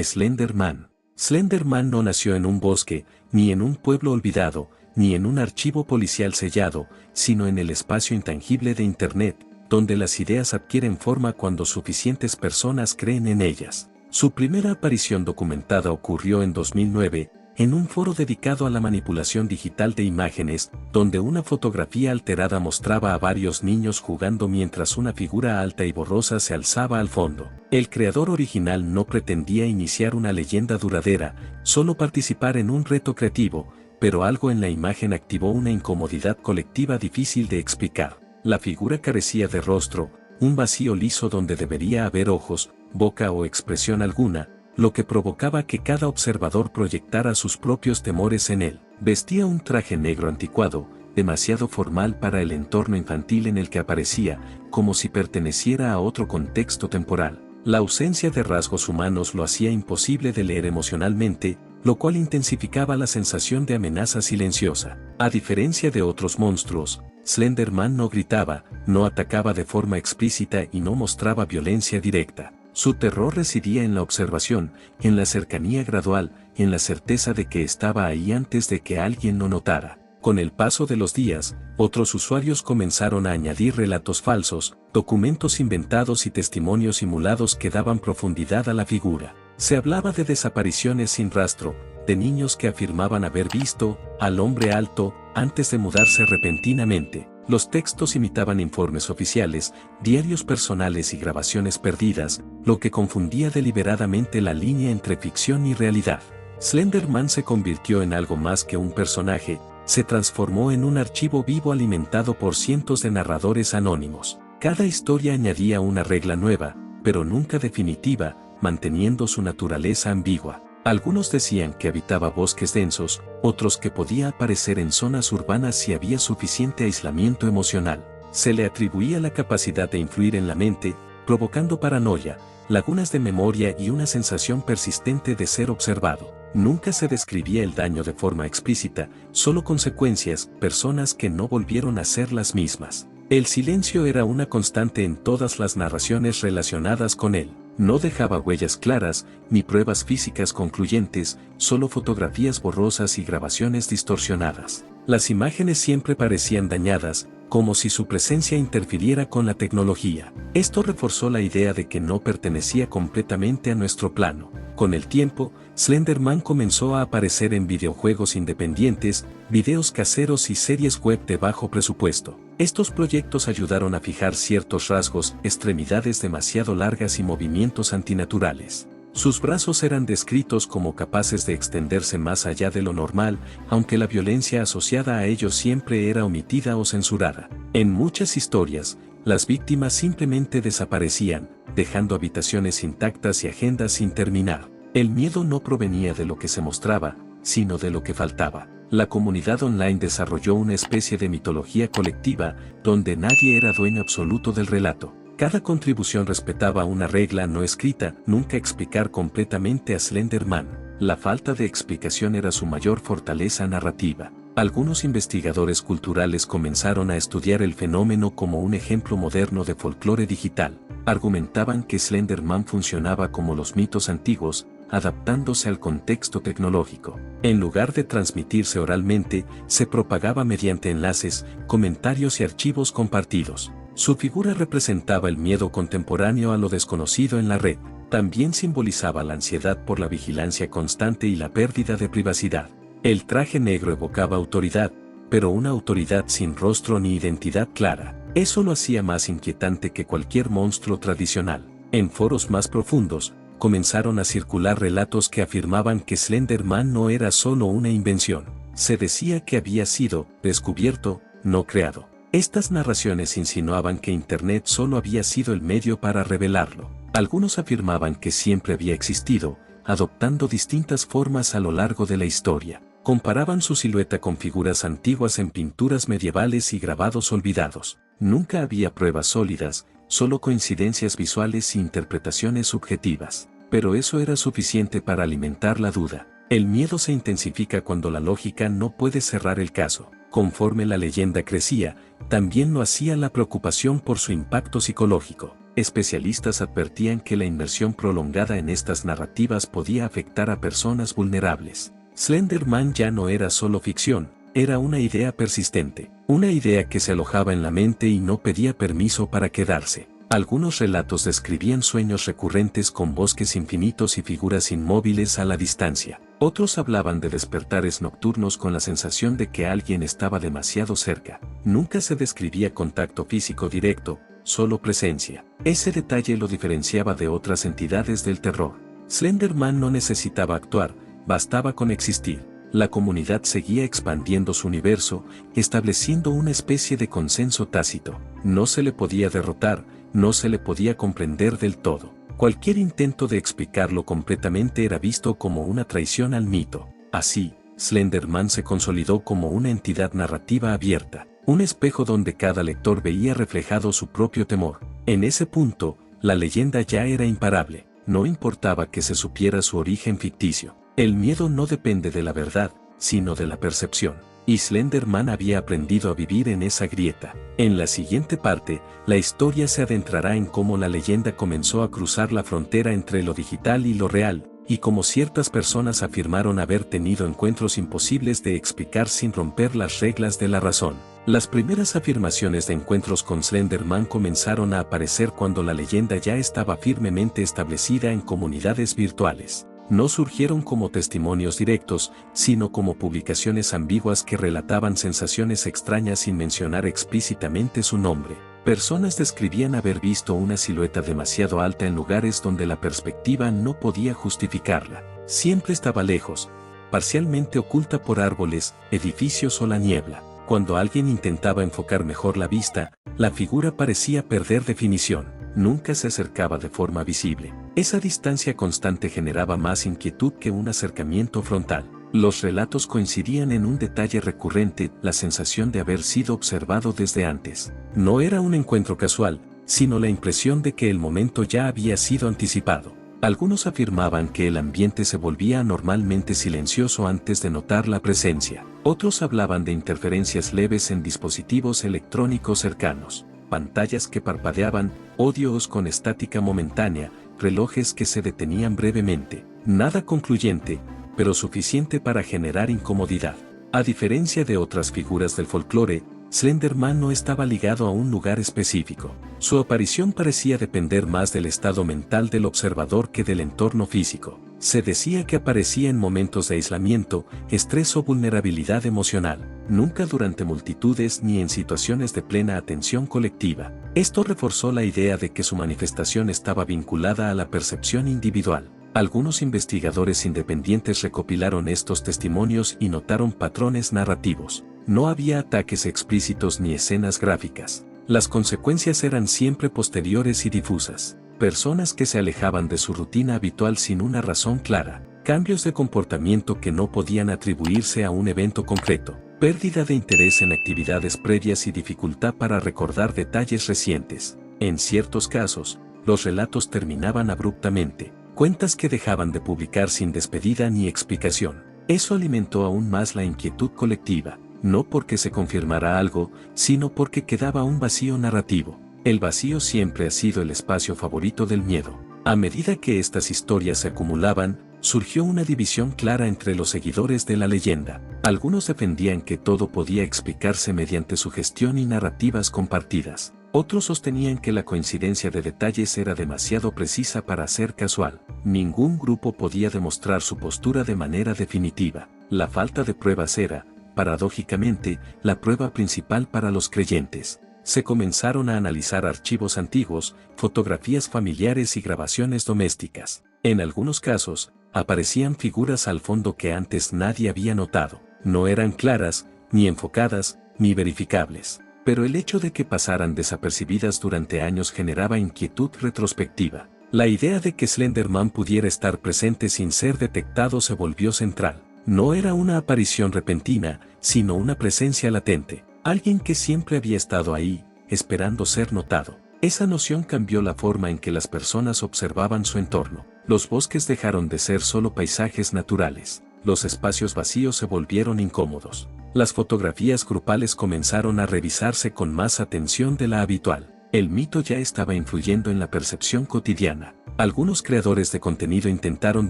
Slender Man. Slender Man no nació en un bosque, ni en un pueblo olvidado, ni en un archivo policial sellado, sino en el espacio intangible de Internet, donde las ideas adquieren forma cuando suficientes personas creen en ellas. Su primera aparición documentada ocurrió en 2009, en un foro dedicado a la manipulación digital de imágenes, donde una fotografía alterada mostraba a varios niños jugando mientras una figura alta y borrosa se alzaba al fondo. El creador original no pretendía iniciar una leyenda duradera, solo participar en un reto creativo, pero algo en la imagen activó una incomodidad colectiva difícil de explicar. La figura carecía de rostro, un vacío liso donde debería haber ojos, boca o expresión alguna, lo que provocaba que cada observador proyectara sus propios temores en él. Vestía un traje negro anticuado, demasiado formal para el entorno infantil en el que aparecía, como si perteneciera a otro contexto temporal. La ausencia de rasgos humanos lo hacía imposible de leer emocionalmente, lo cual intensificaba la sensación de amenaza silenciosa. A diferencia de otros monstruos, Slender Man no gritaba, no atacaba de forma explícita y no mostraba violencia directa. Su terror residía en la observación, en la cercanía gradual, en la certeza de que estaba ahí antes de que alguien lo notara. Con el paso de los días, otros usuarios comenzaron a añadir relatos falsos, documentos inventados y testimonios simulados que daban profundidad a la figura. Se hablaba de desapariciones sin rastro, de niños que afirmaban haber visto al hombre alto antes de mudarse repentinamente. Los textos imitaban informes oficiales, diarios personales y grabaciones perdidas, lo que confundía deliberadamente la línea entre ficción y realidad. Slender Man se convirtió en algo más que un personaje, se transformó en un archivo vivo alimentado por cientos de narradores anónimos. Cada historia añadía una regla nueva, pero nunca definitiva, manteniendo su naturaleza ambigua. Algunos decían que habitaba bosques densos, otros que podía aparecer en zonas urbanas si había suficiente aislamiento emocional. Se le atribuía la capacidad de influir en la mente, provocando paranoia, lagunas de memoria y una sensación persistente de ser observado. Nunca se describía el daño de forma explícita, solo consecuencias, personas que no volvieron a ser las mismas. El silencio era una constante en todas las narraciones relacionadas con él. No dejaba huellas claras, ni pruebas físicas concluyentes, solo fotografías borrosas y grabaciones distorsionadas. Las imágenes siempre parecían dañadas, como si su presencia interfiriera con la tecnología. Esto reforzó la idea de que no pertenecía completamente a nuestro plano. Con el tiempo, Slender Man comenzó a aparecer en videojuegos independientes, videos caseros y series web de bajo presupuesto. Estos proyectos ayudaron a fijar ciertos rasgos, extremidades demasiado largas y movimientos antinaturales. Sus brazos eran descritos como capaces de extenderse más allá de lo normal, aunque la violencia asociada a ellos siempre era omitida o censurada. En muchas historias, las víctimas simplemente desaparecían, dejando habitaciones intactas y agendas sin terminar. El miedo no provenía de lo que se mostraba, sino de lo que faltaba. La comunidad online desarrolló una especie de mitología colectiva, donde nadie era dueño absoluto del relato. Cada contribución respetaba una regla no escrita, nunca explicar completamente a Slender Man. La falta de explicación era su mayor fortaleza narrativa. Algunos investigadores culturales comenzaron a estudiar el fenómeno como un ejemplo moderno de folclore digital. Argumentaban que Slender Man funcionaba como los mitos antiguos, adaptándose al contexto tecnológico. En lugar de transmitirse oralmente, se propagaba mediante enlaces, comentarios y archivos compartidos. Su figura representaba el miedo contemporáneo a lo desconocido en la red. También simbolizaba la ansiedad por la vigilancia constante y la pérdida de privacidad. El traje negro evocaba autoridad, pero una autoridad sin rostro ni identidad clara. Eso lo hacía más inquietante que cualquier monstruo tradicional. En foros más profundos, comenzaron a circular relatos que afirmaban que Slender Man no era solo una invención. Se decía que había sido descubierto, no creado. Estas narraciones insinuaban que Internet solo había sido el medio para revelarlo. Algunos afirmaban que siempre había existido, adoptando distintas formas a lo largo de la historia. Comparaban su silueta con figuras antiguas en pinturas medievales y grabados olvidados. Nunca había pruebas sólidas, solo coincidencias visuales e interpretaciones subjetivas. Pero eso era suficiente para alimentar la duda. El miedo se intensifica cuando la lógica no puede cerrar el caso. Conforme la leyenda crecía, también lo hacía la preocupación por su impacto psicológico. especialistas advertían que la inmersión prolongada en estas narrativas podía afectar a personas vulnerables. Slender Man ya no era solo ficción, era una idea persistente, una idea que se alojaba en la mente y no pedía permiso para quedarse. Algunos relatos describían sueños recurrentes con bosques infinitos y figuras inmóviles a la distancia. Otros hablaban de despertares nocturnos con la sensación de que alguien estaba demasiado cerca. Nunca se describía contacto físico directo, solo presencia. Ese detalle lo diferenciaba de otras entidades del terror. Slender Man no necesitaba actuar, bastaba con existir. La comunidad seguía expandiendo su universo, estableciendo una especie de consenso tácito. No se le podía derrotar, no se le podía comprender del todo. Cualquier intento de explicarlo completamente era visto como una traición al mito. Así, Slender Man se consolidó como una entidad narrativa abierta, un espejo donde cada lector veía reflejado su propio temor. En ese punto, la leyenda ya era imparable, no importaba que se supiera su origen ficticio. El miedo no depende de la verdad, sino de la percepción. Y Slender Man había aprendido a vivir en esa grieta. En la siguiente parte, la historia se adentrará en cómo la leyenda comenzó a cruzar la frontera entre lo digital y lo real, y cómo ciertas personas afirmaron haber tenido encuentros imposibles de explicar sin romper las reglas de la razón. Las primeras afirmaciones de encuentros con Slender Man comenzaron a aparecer cuando la leyenda ya estaba firmemente establecida en comunidades virtuales. No surgieron como testimonios directos, sino como publicaciones ambiguas que relataban sensaciones extrañas sin mencionar explícitamente su nombre. Personas describían haber visto una silueta demasiado alta en lugares donde la perspectiva no podía justificarla. Siempre estaba lejos, parcialmente oculta por árboles, edificios o la niebla. Cuando alguien intentaba enfocar mejor la vista, la figura parecía perder definición. Nunca se acercaba de forma visible. Esa distancia constante generaba más inquietud que un acercamiento frontal. Los relatos coincidían en un detalle recurrente, la sensación de haber sido observado desde antes. No era un encuentro casual, sino la impresión de que el momento ya había sido anticipado. Algunos afirmaban que el ambiente se volvía anormalmente silencioso antes de notar la presencia. Otros hablaban de interferencias leves en dispositivos electrónicos cercanos. Pantallas que parpadeaban, odios con estática momentánea, relojes que se detenían brevemente. Nada concluyente, pero suficiente para generar incomodidad. A diferencia de otras figuras del folclore, Slender Man no estaba ligado a un lugar específico. Su aparición parecía depender más del estado mental del observador que del entorno físico. Se decía que aparecía en momentos de aislamiento, estrés o vulnerabilidad emocional, nunca durante multitudes ni en situaciones de plena atención colectiva. Esto reforzó la idea de que su manifestación estaba vinculada a la percepción individual. Algunos investigadores independientes recopilaron estos testimonios y notaron patrones narrativos. No había ataques explícitos ni escenas gráficas. Las consecuencias eran siempre posteriores y difusas. Personas que se alejaban de su rutina habitual sin una razón clara. Cambios de comportamiento que no podían atribuirse a un evento concreto. Pérdida de interés en actividades previas y dificultad para recordar detalles recientes. En ciertos casos, los relatos terminaban abruptamente. Cuentas que dejaban de publicar sin despedida ni explicación. Eso alimentó aún más la inquietud colectiva, no porque se confirmara algo, sino porque quedaba un vacío narrativo. El vacío siempre ha sido el espacio favorito del miedo. A medida que estas historias se acumulaban, surgió una división clara entre los seguidores de la leyenda. Algunos defendían que todo podía explicarse mediante sugestión y narrativas compartidas. Otros sostenían que la coincidencia de detalles era demasiado precisa para ser casual. Ningún grupo podía demostrar su postura de manera definitiva. La falta de pruebas era, paradójicamente, la prueba principal para los creyentes. Se comenzaron a analizar archivos antiguos, fotografías familiares y grabaciones domésticas. En algunos casos, aparecían figuras al fondo que antes nadie había notado. No eran claras, ni enfocadas, ni verificables. Pero el hecho de que pasaran desapercibidas durante años generaba inquietud retrospectiva. La idea de que Slender Man pudiera estar presente sin ser detectado se volvió central. No era una aparición repentina, sino una presencia latente. Alguien que siempre había estado ahí, esperando ser notado. Esa noción cambió la forma en que las personas observaban su entorno. Los bosques dejaron de ser solo paisajes naturales. Los espacios vacíos se volvieron incómodos. Las fotografías grupales comenzaron a revisarse con más atención de la habitual. El mito ya estaba influyendo en la percepción cotidiana. Algunos creadores de contenido intentaron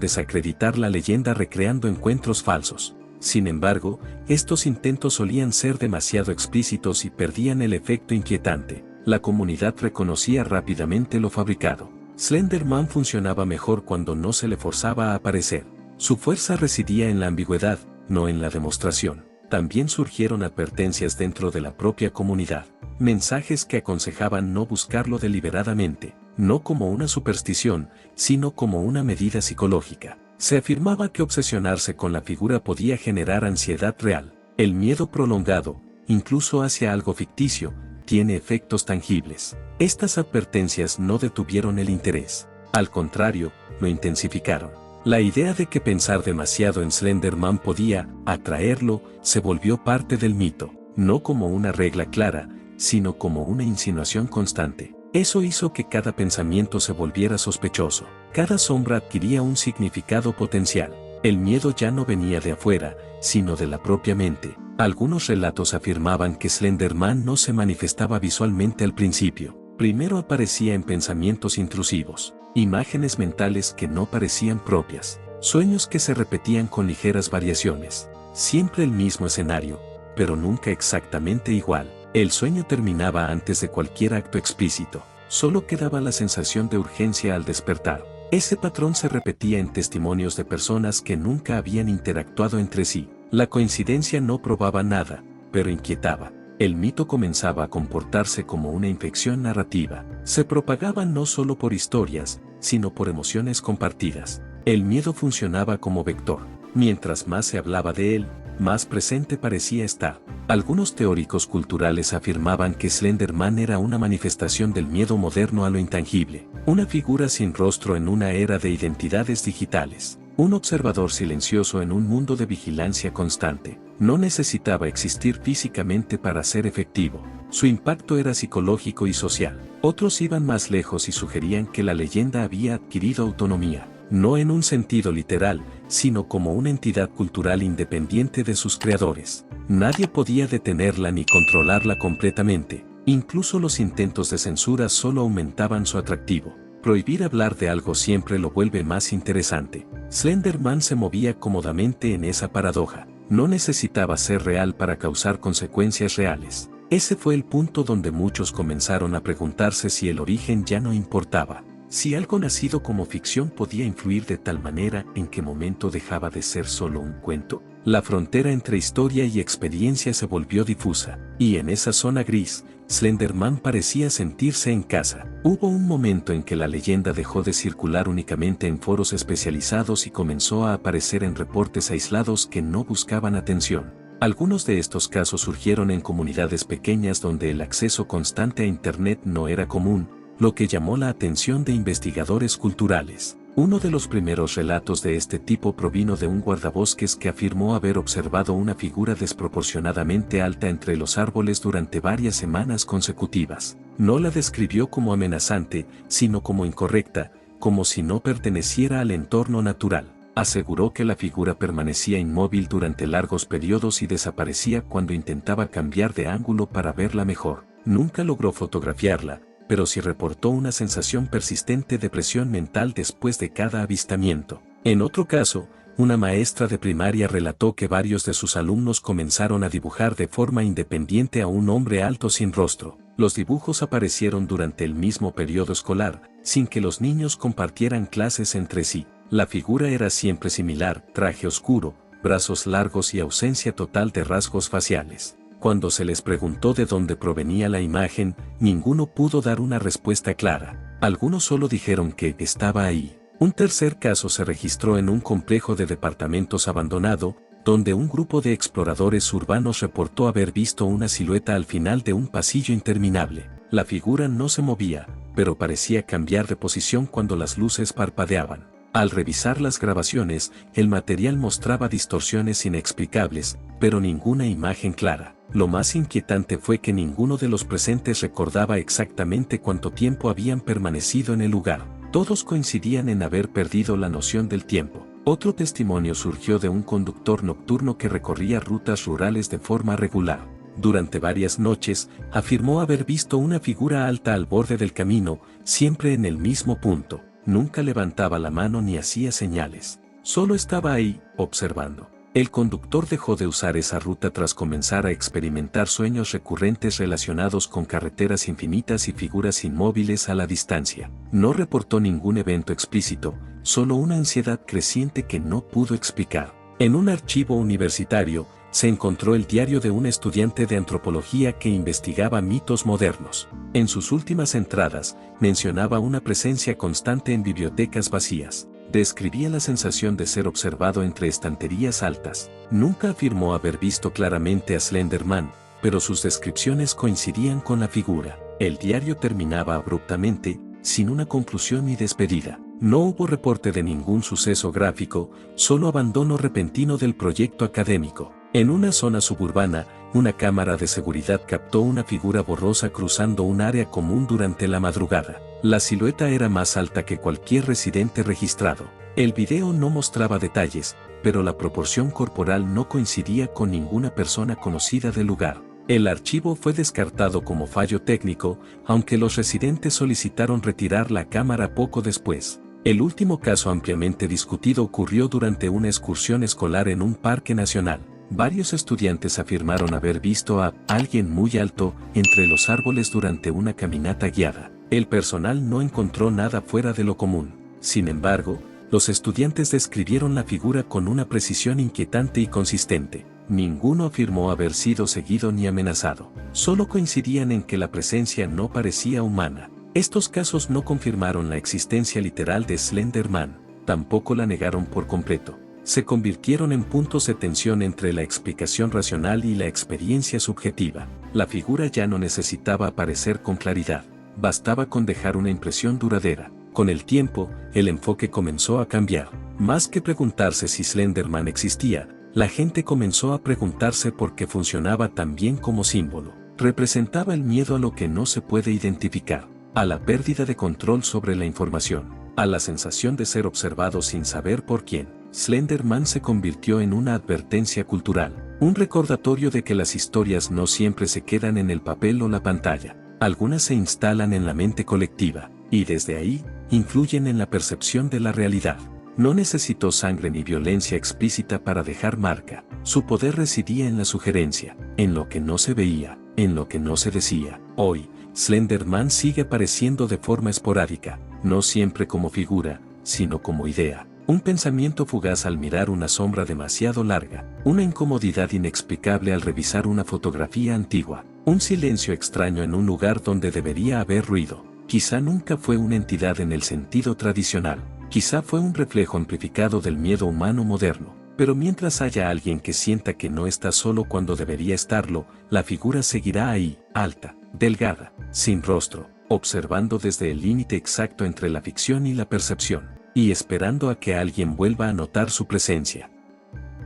desacreditar la leyenda recreando encuentros falsos. Sin embargo, estos intentos solían ser demasiado explícitos y perdían el efecto inquietante. La comunidad reconocía rápidamente lo fabricado. Slender Man funcionaba mejor cuando no se le forzaba a aparecer. Su fuerza residía en la ambigüedad, no en la demostración. También surgieron advertencias dentro de la propia comunidad. Mensajes que aconsejaban no buscarlo deliberadamente, no como una superstición, sino como una medida psicológica. Se afirmaba que obsesionarse con la figura podía generar ansiedad real. El miedo prolongado, incluso hacia algo ficticio, tiene efectos tangibles. Estas advertencias no detuvieron el interés. Al contrario, lo intensificaron. La idea de que pensar demasiado en Slender Man podía atraerlo se volvió parte del mito, no como una regla clara, sino como una insinuación constante. Eso hizo que cada pensamiento se volviera sospechoso. Cada sombra adquiría un significado potencial. El miedo ya no venía de afuera, sino de la propia mente. Algunos relatos afirmaban que Slender Man no se manifestaba visualmente al principio. Primero aparecía en pensamientos intrusivos, imágenes mentales que no parecían propias, sueños que se repetían con ligeras variaciones. Siempre el mismo escenario, pero nunca exactamente igual. El sueño terminaba antes de cualquier acto explícito. Solo quedaba la sensación de urgencia al despertar. Ese patrón se repetía en testimonios de personas que nunca habían interactuado entre sí. La coincidencia no probaba nada, pero inquietaba. El mito comenzaba a comportarse como una infección narrativa. Se propagaba no solo por historias, sino por emociones compartidas. El miedo funcionaba como vector. Mientras más se hablaba de él, más presente parecía estar. Algunos teóricos culturales afirmaban que Slender Man era una manifestación del miedo moderno a lo intangible, una figura sin rostro en una era de identidades digitales, un observador silencioso en un mundo de vigilancia constante. No necesitaba existir físicamente para ser efectivo. Su impacto era psicológico y social. Otros iban más lejos y sugerían que la leyenda había adquirido autonomía, no en un sentido literal, sino como una entidad cultural independiente de sus creadores. Nadie podía detenerla ni controlarla completamente. Incluso los intentos de censura solo aumentaban su atractivo. Prohibir hablar de algo siempre lo vuelve más interesante. Slender Man se movía cómodamente en esa paradoja. No necesitaba ser real para causar consecuencias reales. Ese fue el punto donde muchos comenzaron a preguntarse si el origen ya no importaba. Si algo nacido como ficción podía influir de tal manera, ¿en qué momento dejaba de ser solo un cuento? La frontera entre historia y experiencia se volvió difusa, y en esa zona gris, Slender Man parecía sentirse en casa. Hubo un momento en que la leyenda dejó de circular únicamente en foros especializados y comenzó a aparecer en reportes aislados que no buscaban atención. Algunos de estos casos surgieron en comunidades pequeñas donde el acceso constante a Internet no era común, lo que llamó la atención de investigadores culturales. Uno de los primeros relatos de este tipo provino de un guardabosques que afirmó haber observado una figura desproporcionadamente alta entre los árboles durante varias semanas consecutivas. No la describió como amenazante, sino como incorrecta, como si no perteneciera al entorno natural. Aseguró que la figura permanecía inmóvil durante largos periodos y desaparecía cuando intentaba cambiar de ángulo para verla mejor. Nunca logró fotografiarla, pero sí reportó una sensación persistente de presión mental después de cada avistamiento. En otro caso, una maestra de primaria relató que varios de sus alumnos comenzaron a dibujar de forma independiente a un hombre alto sin rostro. Los dibujos aparecieron durante el mismo periodo escolar, sin que los niños compartieran clases entre sí. La figura era siempre similar: traje oscuro, brazos largos y ausencia total de rasgos faciales. Cuando se les preguntó de dónde provenía la imagen, ninguno pudo dar una respuesta clara. Algunos solo dijeron que estaba ahí. Un tercer caso se registró en un complejo de departamentos abandonado, donde un grupo de exploradores urbanos reportó haber visto una silueta al final de un pasillo interminable. La figura no se movía, pero parecía cambiar de posición cuando las luces parpadeaban. Al revisar las grabaciones, el material mostraba distorsiones inexplicables, pero ninguna imagen clara. Lo más inquietante fue que ninguno de los presentes recordaba exactamente cuánto tiempo habían permanecido en el lugar. Todos coincidían en haber perdido la noción del tiempo. Otro testimonio surgió de un conductor nocturno que recorría rutas rurales de forma regular. Durante varias noches, afirmó haber visto una figura alta al borde del camino, siempre en el mismo punto. Nunca levantaba la mano ni hacía señales. Solo estaba ahí, observando. El conductor dejó de usar esa ruta tras comenzar a experimentar sueños recurrentes relacionados con carreteras infinitas y figuras inmóviles a la distancia. No reportó ningún evento explícito, solo una ansiedad creciente que no pudo explicar. En un archivo universitario, se encontró el diario de un estudiante de antropología que investigaba mitos modernos. En sus últimas entradas, mencionaba una presencia constante en bibliotecas vacías. Describía la sensación de ser observado entre estanterías altas. Nunca afirmó haber visto claramente a Slender Man, pero sus descripciones coincidían con la figura. El diario terminaba abruptamente, sin una conclusión ni despedida. No hubo reporte de ningún suceso gráfico, solo abandono repentino del proyecto académico. En una zona suburbana, una cámara de seguridad captó una figura borrosa cruzando un área común durante la madrugada. La silueta era más alta que cualquier residente registrado. El video no mostraba detalles, pero la proporción corporal no coincidía con ninguna persona conocida del lugar. El archivo fue descartado como fallo técnico, aunque los residentes solicitaron retirar la cámara poco después. El último caso ampliamente discutido ocurrió durante una excursión escolar en un parque nacional. Varios estudiantes afirmaron haber visto a alguien muy alto entre los árboles durante una caminata guiada. El personal no encontró nada fuera de lo común. Sin embargo, los estudiantes describieron la figura con una precisión inquietante y consistente. Ninguno afirmó haber sido seguido ni amenazado. Solo coincidían en que la presencia no parecía humana. Estos casos no confirmaron la existencia literal de Slender Man, tampoco la negaron por completo. Se convirtieron en puntos de tensión entre la explicación racional y la experiencia subjetiva. La figura ya no necesitaba aparecer con claridad, bastaba con dejar una impresión duradera. Con el tiempo, el enfoque comenzó a cambiar. Más que preguntarse si Slender Man existía, la gente comenzó a preguntarse por qué funcionaba tan bien como símbolo. Representaba el miedo a lo que no se puede identificar, a la pérdida de control sobre la información, a la sensación de ser observado sin saber por quién. Slender Man se convirtió en una advertencia cultural, un recordatorio de que las historias no siempre se quedan en el papel o la pantalla. Algunas se instalan en la mente colectiva, y desde ahí, influyen en la percepción de la realidad. No necesitó sangre ni violencia explícita para dejar marca. Su poder residía en la sugerencia, en lo que no se veía, en lo que no se decía. Hoy, Slender Man sigue apareciendo de forma esporádica, no siempre como figura, sino como idea. Un pensamiento fugaz al mirar una sombra demasiado larga, una incomodidad inexplicable al revisar una fotografía antigua, un silencio extraño en un lugar donde debería haber ruido. Quizá nunca fue una entidad en el sentido tradicional, quizá fue un reflejo amplificado del miedo humano moderno. Pero mientras haya alguien que sienta que no está solo cuando debería estarlo, la figura seguirá ahí, alta, delgada, sin rostro, observando desde el límite exacto entre la ficción y la percepción, y esperando a que alguien vuelva a notar su presencia.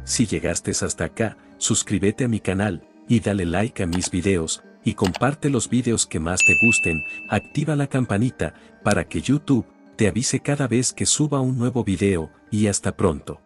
Si llegaste hasta acá, suscríbete a mi canal, y dale like a mis videos, y comparte los videos que más te gusten, activa la campanita, para que YouTube te avise cada vez que suba un nuevo video, y hasta pronto.